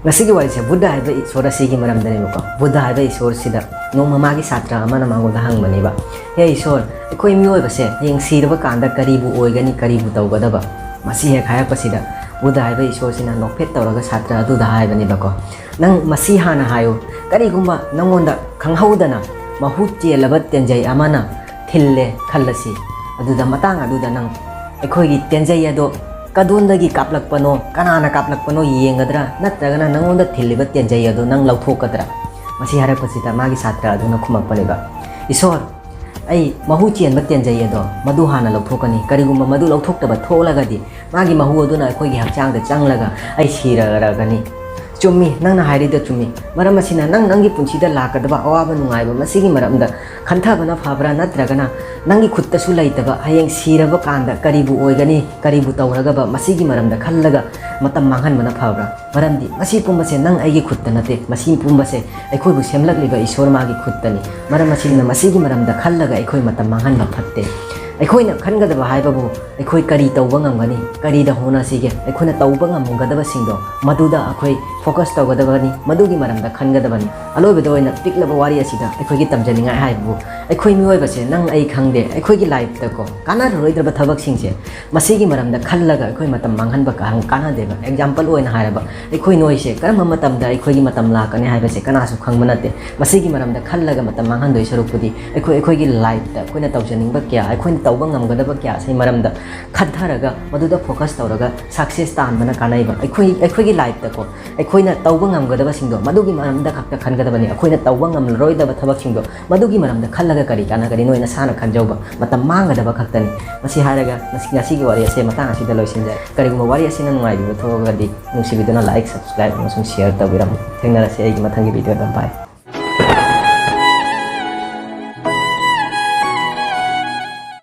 ngasi wari se Buddha haiba isor asigi maramdani bako Buddha haiba isor sida noma magi satra amana mangoda hangmani ba he isor ekoi mioi base yeng siraba kanda karibu oigani karibu tawgadaba masi he khaya pasida Buddha haiba isor sina nokphet tawraga satra adu da haibani bako nang masi hana hayo karigumba nangonda khanghaudana mahu chelabat tenjai amana thille khallasi aduda matang aduda nang ekoi gi tenjai ado kadundagi kaplakpano kanana kaplakpano yengadra natragana nangonda thilliba tenjai ado nang lauthokadra masi harapasida magi satra aduna khumakpaniba isor ai mahu chenba tenjai ado madu hana lauthokani karigumba madu lauthokdaba tholagadi magi mahu aduna ekoi gi hakchangda changlaga ai siragani chumi nang na hairi da chumi maram asina nangi punchida lakadaba awaba nungaiba masigi maramda khanthabana phabra natragana nangi khutta su laitaba hayeng siraba kanda karibu oigani karibu tawragaba masigi maramda khallaga matam manghan mana phabra maramdi masi pumbase nang aigi khutta nate masi pumbase aikoi bu semlagliba isor magi khuttani maram asina masigi maramda khallaga aikoi matam manghan ba phatte ꯑꯩꯈꯣꯏꯅ ꯈꯟꯒꯗꯕ ꯍꯥꯏꯕꯕꯨ ꯑꯩꯈꯣꯏ ꯀꯔꯤ ꯇꯧꯕ ꯉꯝꯒꯅꯤ ꯀꯔꯤꯗ ꯍꯣꯠꯅꯁꯤꯒꯦ ꯑꯩꯈꯣꯏꯅ ꯇꯧꯕ ꯉꯝꯒꯗꯕꯁꯤꯡꯗꯣ ꯃꯗꯨꯗ ꯑꯩꯈꯣꯏ ꯐꯣꯀꯁ ꯇꯧꯒꯗꯕꯅꯤ ꯃꯗꯨꯒꯤ ꯃꯔꯝꯗ ꯈꯟꯒꯗꯕꯅꯤ ꯑꯂꯣꯏꯕꯗ ꯑꯣꯏꯅ ꯄꯤꯛꯂꯕ ꯋꯥꯔꯤ ꯑꯁꯤꯗ ꯑꯩꯈꯣꯏꯒꯤ ꯇꯝꯖꯅꯤꯡꯉꯥꯏ ꯍꯥꯏꯕꯕꯨ ꯑꯩꯈꯣꯏ ꯃꯤꯑꯣꯏꯕꯁꯦ ꯅꯪ ꯑꯩ ꯈꯪꯗꯦ ꯑꯩꯈꯣꯏꯒꯤ ꯂꯥꯏꯐꯇꯀꯣ ꯀꯥꯟꯅꯔꯔꯣꯏꯗ꯭ꯔꯕ ꯊꯕꯛꯁꯤꯡꯁꯦ ꯃꯁꯤꯒꯤ ꯃꯔꯝꯗ ꯈꯜꯂꯒ ꯑꯩꯈꯣꯏ ꯃꯇꯝ ꯃꯥꯡꯍꯟꯕ ꯀꯥꯟꯅꯗꯦꯕ ꯑꯦꯛꯖꯥꯝꯄꯜ ꯑꯣꯏꯅ ꯍꯥꯏꯔꯕ ꯑꯩꯈꯣꯏ ꯅꯣꯏꯁꯦ ꯀꯔꯝꯕ ꯃꯇꯝꯗ ꯑꯩꯈꯣꯏꯒꯤ ꯃꯇꯝ ꯂꯥꯛꯀꯅꯤ ꯍꯥꯏꯕꯁꯦ ꯀꯅꯥꯁꯨ ꯈꯪꯕ ꯅꯠꯇꯦ ꯃꯁꯤꯒꯤ ꯃꯔꯝꯗ ꯈꯜꯂꯒ ꯃꯇꯝ ꯃꯥꯡꯍꯟꯗꯣꯏ ꯁꯔꯨꯛꯄꯨꯗꯤ ꯑꯩꯈꯣꯏꯒꯤ ꯂꯥꯏꯐꯇ ꯑꯩꯈꯣꯏꯅ ꯇꯧꯖꯅꯤꯡꯕ ꯀꯌꯥ ꯑꯩꯈꯣꯏꯅ ꯇꯧꯕ ꯉꯝꯒꯗꯕ kya sai maramda khadtharaga maduda focus tawraga success tanbana kanaiba aikoi life ta ko aikoina tawba ngamgadaba singdo madugi maramda khakta khangadabani aikoina tawba ngamroidaba thabak singdo madugi maramda khallaga kari kana kari noina sana khanjauba matam mangadaba khaktani masi haraga ngasi gi wari ase matang asida loisinja kariguma wari asina nungai bi thogadi nungsibiduna like subscribe amasung share tawiram thengnara se ai gi mathangi video dam pai